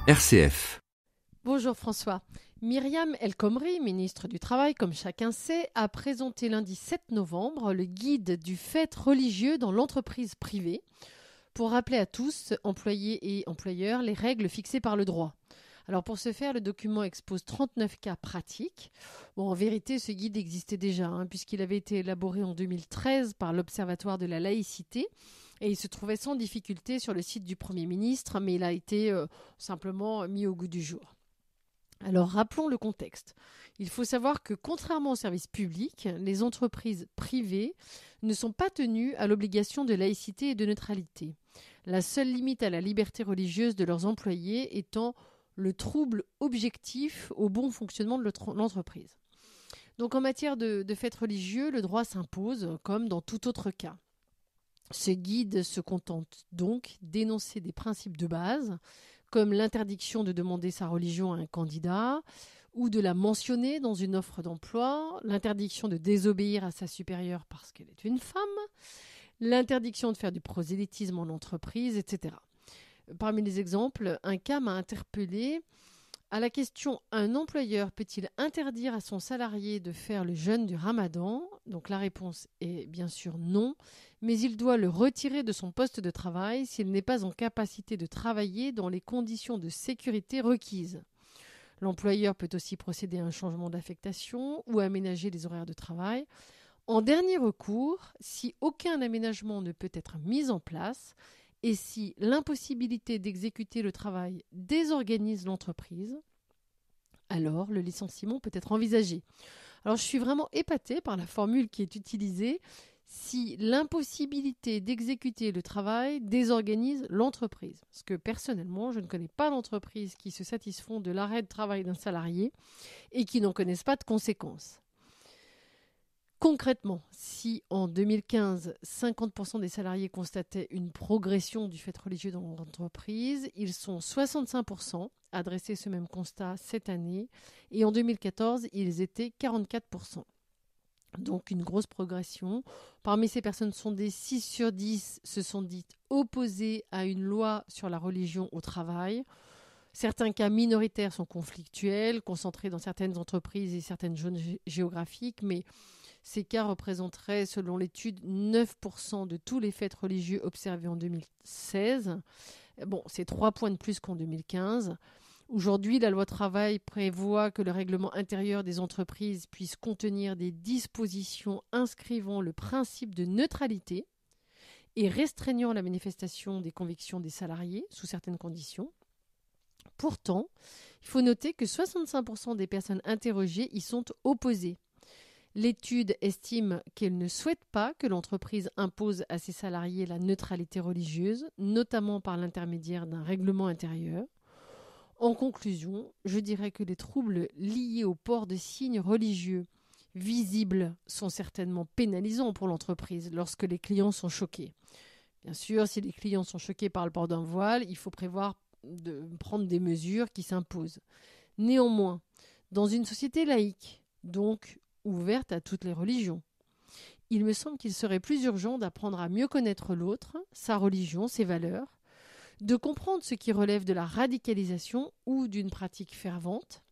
RCF. Bonjour François. Myriam El Khomri, ministre du Travail, comme chacun sait, a présenté lundi 7 novembre le guide du fait religieux dans l'entreprise privée pour rappeler à tous, employés et employeurs, les règles fixées par le droit. Alors pour ce faire, le document expose 39 cas pratiques. En vérité, ce guide existait déjà, puisqu'il avait été élaboré en 2013 par l'Observatoire de la laïcité et il se trouvait sans difficulté sur le site du Premier ministre, mais il a été simplement mis au goût du jour. Alors rappelons le contexte. Il faut savoir que contrairement aux services publics, les entreprises privées ne sont pas tenues à l'obligation de laïcité et de neutralité. La seule limite à la liberté religieuse de leurs employés étant le trouble objectif au bon fonctionnement de l'entreprise. Donc en matière de faits religieux, le droit s'impose comme dans tout autre cas. Ce guide se contente donc d'énoncer des principes de base, comme l'interdiction de demander sa religion à un candidat ou de la mentionner dans une offre d'emploi, l'interdiction de désobéir à sa supérieure parce qu'elle est une femme, l'interdiction de faire du prosélytisme en entreprise, etc. Parmi les exemples, un cas m'a interpellée. À la question « Un employeur peut-il interdire à son salarié de faire le jeûne du Ramadan ?» Donc la réponse est bien sûr non, mais il doit le retirer de son poste de travail s'il n'est pas en capacité de travailler dans les conditions de sécurité requises. L'employeur peut aussi procéder à un changement d'affectation ou aménager les horaires de travail. En dernier recours, si aucun aménagement ne peut être mis en place, et si l'impossibilité d'exécuter le travail désorganise l'entreprise, alors le licenciement peut être envisagé. Alors je suis vraiment épatée par la formule qui est utilisée. Si l'impossibilité d'exécuter le travail désorganise l'entreprise. Parce que personnellement, je ne connais pas d'entreprise qui se satisfont de l'arrêt de travail d'un salarié et qui n'en connaissent pas de conséquences. Concrètement, si en 2015, 50% des salariés constataient une progression du fait religieux dans l'entreprise, ils sont 65% à dresser ce même constat cette année et en 2014, ils étaient 44%. Donc une grosse progression. Parmi ces personnes sondées, 6 sur 10 se sont dites opposées à une loi sur la religion au travail. Certains cas minoritaires sont conflictuels, concentrés dans certaines entreprises et certaines zones géographiques, mais ces cas représenteraient, selon l'étude, 9% de tous les faits religieux observés en 2016. C'est 3 points de plus qu'en 2015. Aujourd'hui, la loi travail prévoit que le règlement intérieur des entreprises puisse contenir des dispositions inscrivant le principe de neutralité et restreignant la manifestation des convictions des salariés sous certaines conditions. Pourtant, il faut noter que 65% des personnes interrogées y sont opposées. L'étude estime qu'elle ne souhaite pas que l'entreprise impose à ses salariés la neutralité religieuse, notamment par l'intermédiaire d'un règlement intérieur. En conclusion, je dirais que les troubles liés au port de signes religieux visibles sont certainement pénalisants pour l'entreprise lorsque les clients sont choqués. Bien sûr, si les clients sont choqués par le port d'un voile, il faut prévoir de prendre des mesures qui s'imposent. Néanmoins, dans une société laïque, donc ouverte à toutes les religions, il me semble qu'il serait plus urgent d'apprendre à mieux connaître l'autre, sa religion, ses valeurs, de comprendre ce qui relève de la radicalisation ou d'une pratique fervente,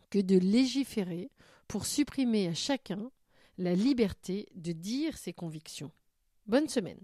que de légiférer pour supprimer à chacun la liberté de dire ses convictions. Bonne semaine.